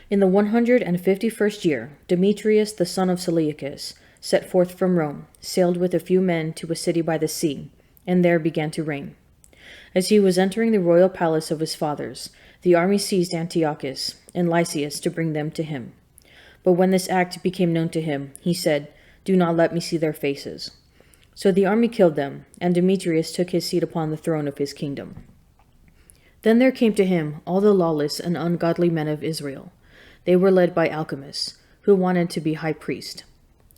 In the 151st year, Demetrius the son of Seleucus set forth from Rome, sailed with a few men to a city by the sea, and there began to reign. As he was entering the royal palace of his fathers, the army seized Antiochus and Lysias to bring them to him. But when this act became known to him, he said, "Do not let me see their faces." So the army killed them, and Demetrius took his seat upon the throne of his kingdom. Then there came to him all the lawless and ungodly men of Israel. They were led by Alchemists, who wanted to be high priest.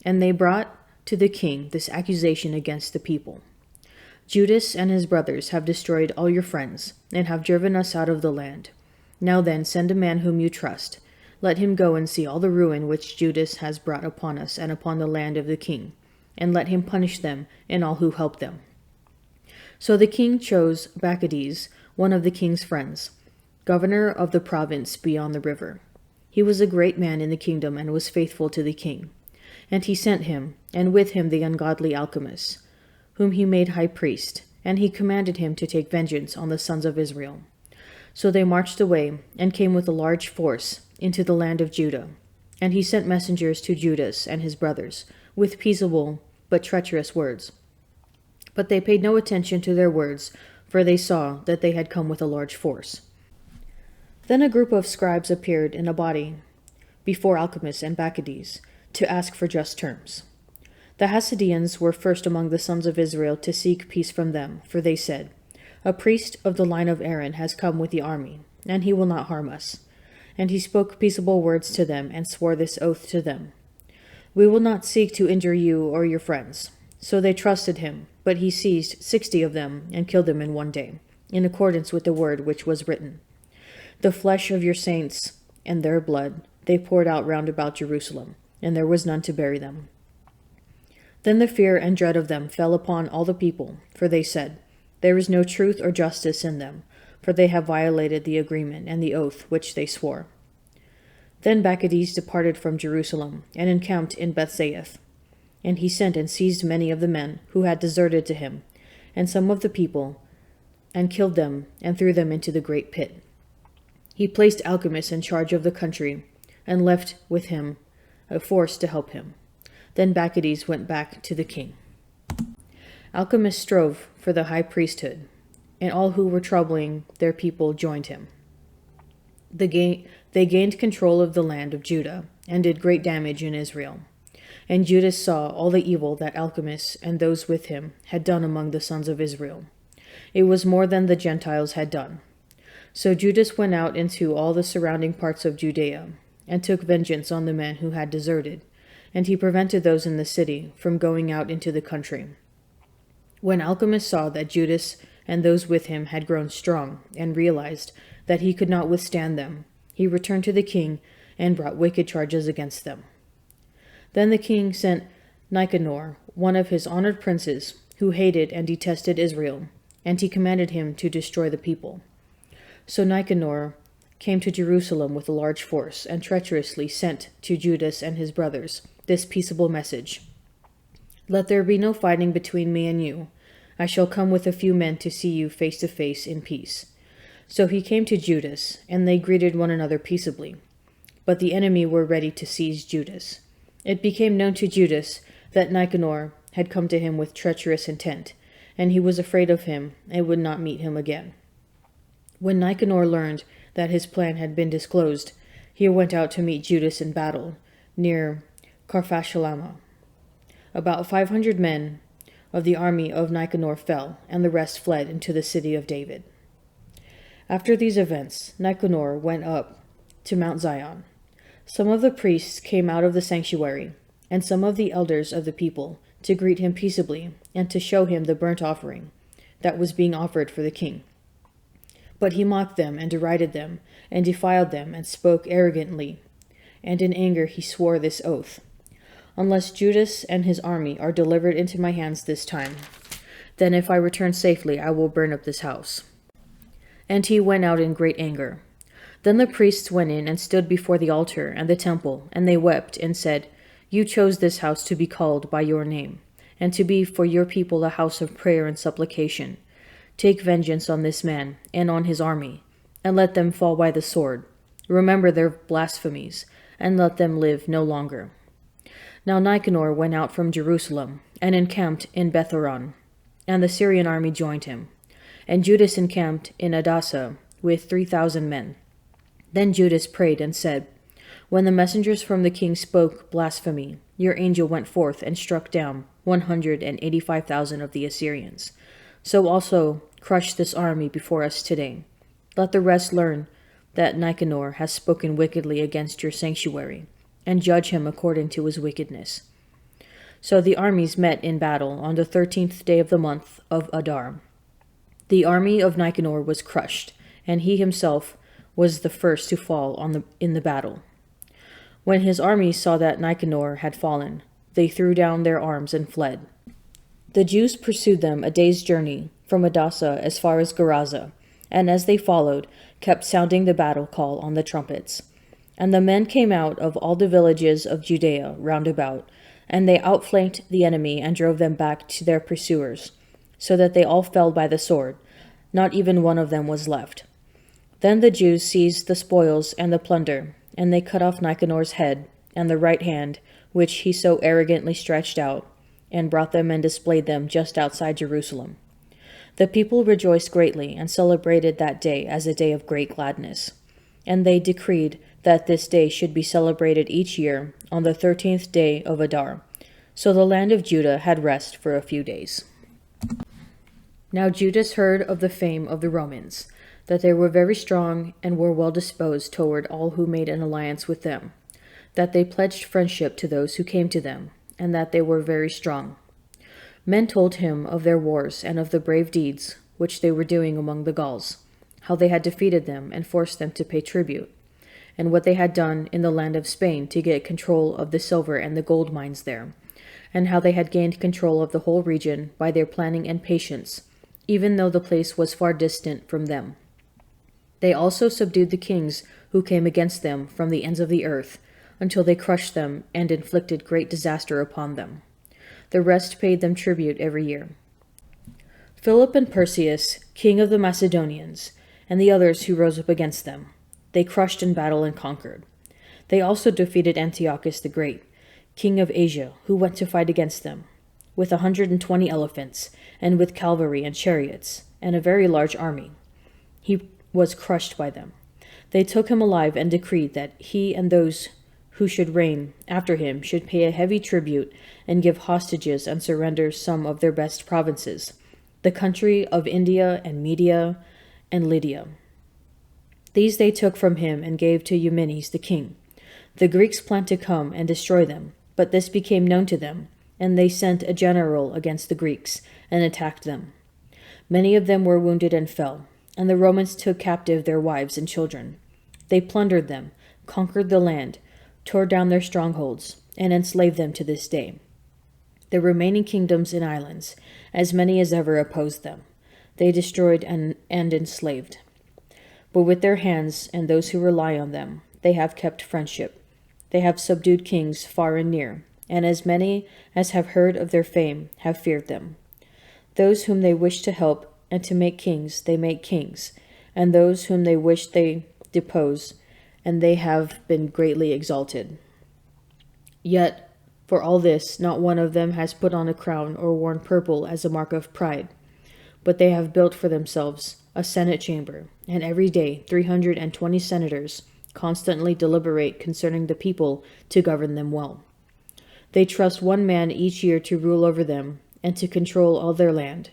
And they brought to the king this accusation against the people. "Judas and his brothers have destroyed all your friends, and have driven us out of the land. Now then, send a man whom you trust. Let him go and see all the ruin which Judas has brought upon us and upon the land of the king, and let him punish them and all who help them." So the king chose Bacchides, one of the king's friends, governor of the province beyond the river. He was a great man in the kingdom and was faithful to the king. And he sent him, and with him the ungodly Alchemists, whom he made high priest, and he commanded him to take vengeance on the sons of Israel. So they marched away, and came with a large force into the land of Judah. And he sent messengers to Judas and his brothers, with peaceable but treacherous words. But they paid no attention to their words, for they saw that they had come with a large force. Then a group of scribes appeared in a body before Alchemists and Bacchides, to ask for just terms. The Hasidians were first among the sons of Israel to seek peace from them, for they said, "A priest of the line of Aaron has come with the army, and he will not harm us." And he spoke peaceable words to them, and swore this oath to them: "We will not seek to injure you or your friends." So they trusted him, but he seized 60 of them and killed them in one day, in accordance with the word which was written. "The flesh of your saints and their blood they poured out round about Jerusalem, and there was none to bury them." Then the fear and dread of them fell upon all the people, for they said, "There is no truth or justice in them, for they have violated the agreement and the oath which they swore." Then Bacchides departed from Jerusalem, and encamped in Bethsaida. And he sent and seized many of the men who had deserted to him, and some of the people, and killed them, and threw them into the great pit. He placed Alchemists in charge of the country, and left with him a force to help him. Then Bacchides went back to the king. Alchemists strove for the high priesthood, and all who were troubling their people joined him. They gained control of the land of Judah, and did great damage in Israel. And Judas saw all the evil that Alchemists and those with him had done among the sons of Israel. It was more than the Gentiles had done. So Judas went out into all the surrounding parts of Judea, and took vengeance on the men who had deserted, and he prevented those in the city from going out into the country. When Alchemists saw that Judas and those with him had grown strong, and realized that he could not withstand them, he returned to the king and brought wicked charges against them. Then the king sent Nicanor, one of his honored princes, who hated and detested Israel, and he commanded him to destroy the people. So Nicanor came to Jerusalem with a large force, and treacherously sent to Judas and his brothers this peaceable message: "Let there be no fighting between me and you. I shall come with a few men to see you face to face in peace." So he came to Judas, and they greeted one another peaceably. But the enemy were ready to seize Judas. It became known to Judas that Nicanor had come to him with treacherous intent, and he was afraid of him and would not meet him again. When Nicanor learned that his plan had been disclosed, he went out to meet Judas in battle near Carphashalama. About 500 men of the army of Nicanor fell, and the rest fled into the city of David. After these events, Nicanor went up to Mount Zion. Some of the priests came out of the sanctuary, and some of the elders of the people, to greet him peaceably, and to show him the burnt offering that was being offered for the king. But he mocked them and derided them, and defiled them, and spoke arrogantly. And in anger he swore this oath: "Unless Judas and his army are delivered into my hands this time, then if I return safely I will burn up this house." And he went out in great anger. Then the priests went in and stood before the altar and the temple, and they wept and said, "You chose this house to be called by your name, and to be for your people a house of prayer and supplication. Take vengeance on this man and on his army, and let them fall by the sword. Remember their blasphemies, and let them live no longer. Now Nicanor went out from Jerusalem, and encamped in Bethoron, and the Syrian army joined him. And Judas encamped in Adasa with 3,000 men. Then Judas prayed and said, When the messengers from the king spoke blasphemy, your angel went forth and struck down 185,000 of the Assyrians. So also crush this army before us today. Let the rest learn that Nicanor has spoken wickedly against your sanctuary, and judge him according to his wickedness. So the armies met in battle on the 13th day of the month of Adar. The army of Nicanor was crushed, and he himself was the first to fall in the battle. When his army saw that Nicanor had fallen, they threw down their arms and fled. The Jews pursued them a day's journey from Adasa as far as Geraza, and as they followed, kept sounding the battle call on the trumpets. And the men came out of all the villages of Judea round about, and they outflanked the enemy and drove them back to their pursuers, so that they all fell by the sword. Not even one of them was left. Then the Jews seized the spoils and the plunder, and they cut off Nicanor's head and the right hand, which he so arrogantly stretched out, and brought them and displayed them just outside Jerusalem. The people rejoiced greatly and celebrated that day as a day of great gladness. And they decreed that this day should be celebrated each year on the 13th day of Adar. So the land of Judah had rest for a few days. Now Judas heard of the fame of the Romans, that they were very strong and were well disposed toward all who made an alliance with them, that they pledged friendship to those who came to them, and that they were very strong. Men told him of their wars and of the brave deeds which they were doing among the Gauls, how they had defeated them and forced them to pay tribute, and what they had done in the land of Spain to get control of the silver and the gold mines there, and how they had gained control of the whole region by their planning and patience, even though the place was far distant from them. They also subdued the kings who came against them from the ends of the earth, until they crushed them and inflicted great disaster upon them. The rest paid them tribute every year. Philip and Perseus, king of the Macedonians, and the others who rose up against them, they crushed in battle and conquered. They also defeated Antiochus the Great, king of Asia, who went to fight against them, with 120 elephants, and with cavalry and chariots, and a very large army. He was crushed by them. They took him alive and decreed that he and those who should reign after him should pay a heavy tribute and give hostages and surrender some of their best provinces, the country of India and Media and Lydia. These they took from him and gave to Eumenes the king. The Greeks planned to come and destroy them, but this became known to them, and they sent a general against the Greeks and attacked them. Many of them were wounded and fell, and the Romans took captive their wives and children. They plundered them, conquered the land, tore down their strongholds, and enslaved them to this day. The remaining kingdoms and islands, as many as ever opposed them, they destroyed and enslaved. But with their hands and those who rely on them, they have kept friendship. They have subdued kings far and near, and as many as have heard of their fame have feared them. Those whom they wish to help and to make kings, they make kings, and those whom they wish they depose, and they have been greatly exalted. Yet, for all this, not one of them has put on a crown or worn purple as a mark of pride, but they have built for themselves a senate chamber, and every day 320 senators constantly deliberate concerning the people to govern them well. They trust one man each year to rule over them and to control all their land.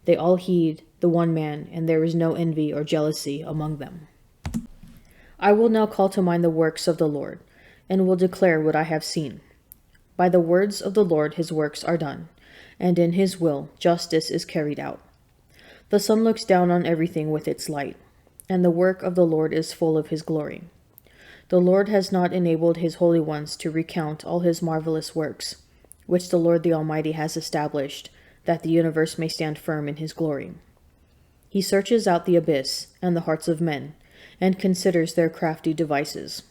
They all heed the one man, and there is no envy or jealousy among them. I will now call to mind the works of the Lord, and will declare what I have seen. By the words of the Lord his works are done, and in his will justice is carried out. The sun looks down on everything with its light, and the work of the Lord is full of his glory. The Lord has not enabled his holy ones to recount all his marvelous works, which the Lord the Almighty has established, that the universe may stand firm in his glory. He searches out the abyss and the hearts of men, and considers their crafty devices.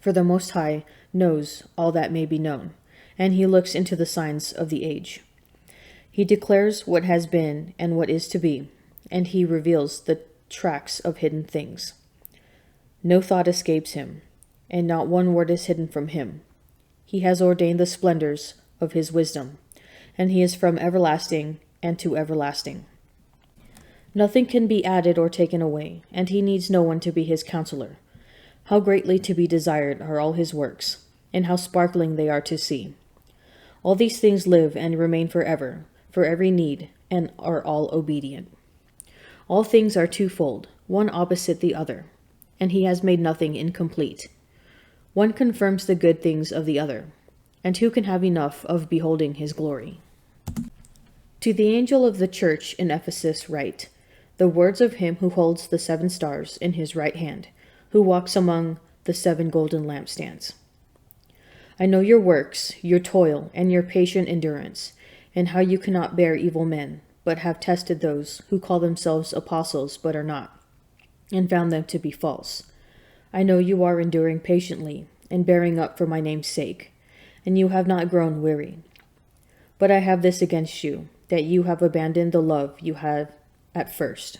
For the Most High knows all that may be known, and he looks into the signs of the age. He declares what has been and what is to be, and he reveals the tracks of hidden things. No thought escapes him, and not one word is hidden from him. He has ordained the splendors of his wisdom, and he is from everlasting and to everlasting. Nothing can be added or taken away, and he needs no one to be his counselor. How greatly to be desired are all his works, and how sparkling they are to see. All these things live and remain forever, for every need, and are all obedient. All things are twofold, one opposite the other, and he has made nothing incomplete. One confirms the good things of the other, and who can have enough of beholding his glory? To the angel of the church in Ephesus write, the words of him who holds the 7 stars in his right hand, who walks among the 7 golden lampstands. I know your works, your toil, and your patient endurance, and how you cannot bear evil men, but have tested those who call themselves apostles but are not, and found them to be false. I know you are enduring patiently, and bearing up for my name's sake, and you have not grown weary. But I have this against you, that you have abandoned the love you had at first.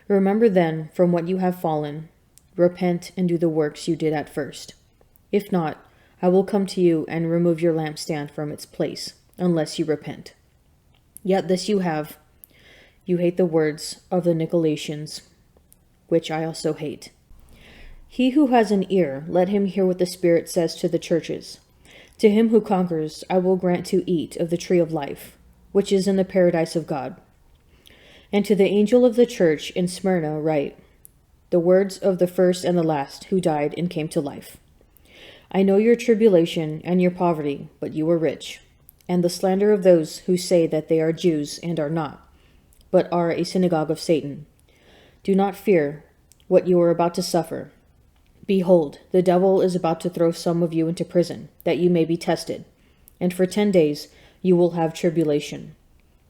Remember then from what you have fallen, repent and do the works you did at first. If not, I will come to you and remove your lampstand from its place, unless you repent. Yet this you have, you hate the words of the Nicolaitans, which I also hate. He who has an ear, let him hear what the Spirit says to the churches. To him who conquers, I will grant to eat of the tree of life, which is in the paradise of God. And to the angel of the church in Smyrna write, the words of the first and the last who died and came to life. I know your tribulation and your poverty, but you are rich, and the slander of those who say that they are Jews and are not, but are a synagogue of Satan. Do not fear what you are about to suffer. Behold, the devil is about to throw some of you into prison, that you may be tested, and for 10 days you will have tribulation.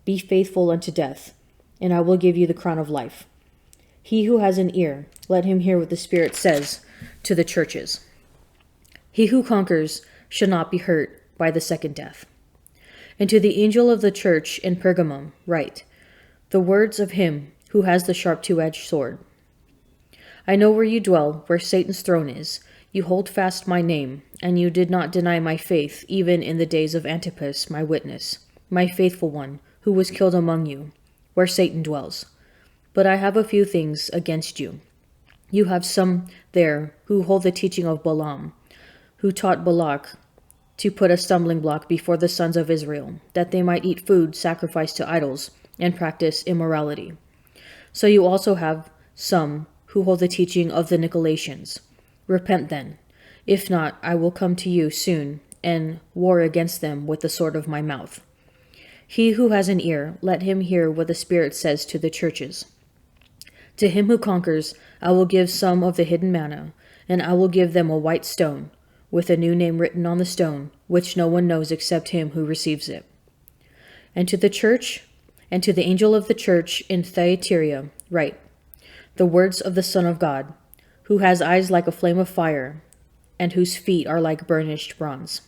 Be faithful unto death, and I will give you the crown of life. He who has an ear, let him hear what the Spirit says to the churches. He who conquers shall not be hurt by the second death. And to the angel of the church in Pergamum write, the words of him who has the sharp 2-edged sword. I know where you dwell, where Satan's throne is. You hold fast my name, and you did not deny my faith, even in the days of Antipas, my witness, my faithful one, who was killed among you, where Satan dwells. But I have a few things against you. You have some there who hold the teaching of Balaam, who taught Balak to put a stumbling block before the sons of Israel, that they might eat food sacrificed to idols and practice immorality. So you also have some who hold the teaching of the Nicolaitans. Repent then. If not, I will come to you soon and war against them with the sword of my mouth. He who has an ear, let him hear what the Spirit says to the churches. To him who conquers, I will give some of the hidden manna, and I will give them a white stone, with a new name written on the stone, which no one knows except him who receives it. And to the church, and to the angel of the church in Thyatira, write, the words of the Son of God, who has eyes like a flame of fire, and whose feet are like burnished bronze.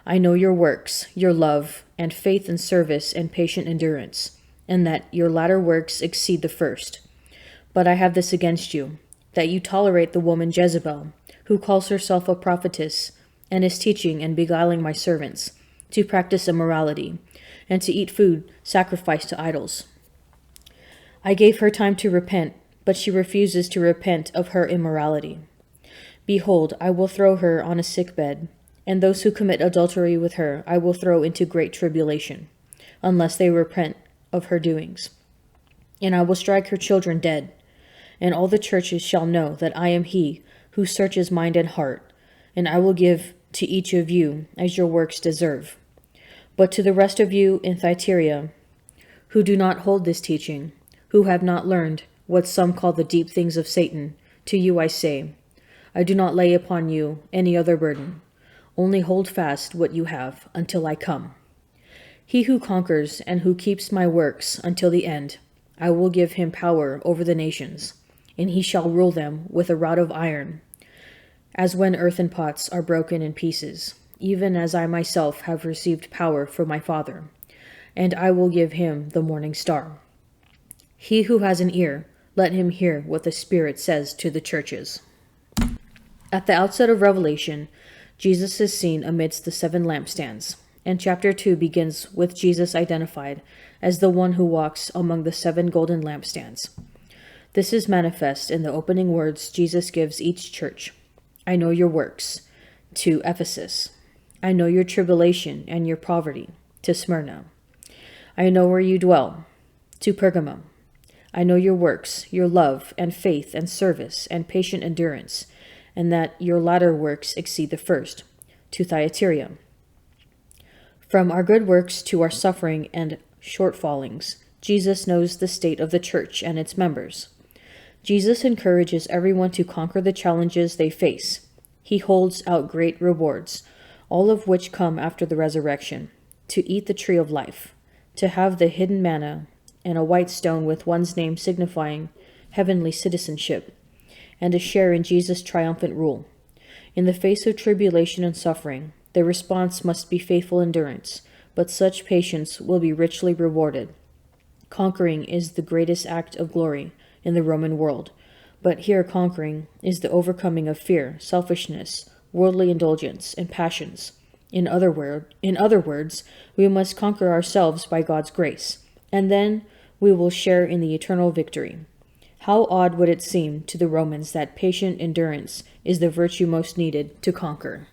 I know your works, your love, and faith and service and patient endurance, and that your latter works exceed the first. But I have this against you, that you tolerate the woman Jezebel, who calls herself a prophetess, and is teaching and beguiling my servants, to practice immorality, and to eat food sacrificed to idols. I gave her time to repent, but she refuses to repent of her immorality. Behold, I will throw her on a sick bed, and those who commit adultery with her I will throw into great tribulation, unless they repent of her doings. And I will strike her children dead, and all the churches shall know that I am he who searches mind and heart, and I will give to each of you as your works deserve. But to the rest of you in Thyatira, who do not hold this teaching, who have not learned what some call the deep things of Satan, to you I say, I do not lay upon you any other burden. Only hold fast what you have until I come. He who conquers and who keeps my works until the end, I will give him power over the nations, and he shall rule them with a rod of iron, as when earthen pots are broken in pieces, even as I myself have received power from my Father, and I will give him the morning star. He who has an ear, let him hear what the Spirit says to the churches. At the outset of Revelation, Jesus is seen amidst the 7 lampstands, and chapter 2 begins with Jesus identified as the one who walks among the 7 golden lampstands. This is manifest in the opening words Jesus gives each church. I know your works, to Ephesus. I know your tribulation and your poverty, to Smyrna. I know where you dwell, to Pergamum. I know your works, your love and faith and service and patient endurance, and that your latter works exceed the first, to Thyatira. From our good works to our suffering and shortfallings, Jesus knows the state of the church and its members. Jesus encourages everyone to conquer the challenges they face. He holds out great rewards, all of which come after the resurrection, to eat the tree of life, to have the hidden manna and a white stone with one's name signifying heavenly citizenship, and to share in Jesus' triumphant rule. In the face of tribulation and suffering, the response must be faithful endurance, but such patience will be richly rewarded. Conquering is the greatest act of glory in the Roman world, but here conquering is the overcoming of fear, selfishness, worldly indulgence, and passions. In other words, we must conquer ourselves by God's grace, and then we will share in the eternal victory. How odd would it seem to the Romans that patient endurance is the virtue most needed to conquer?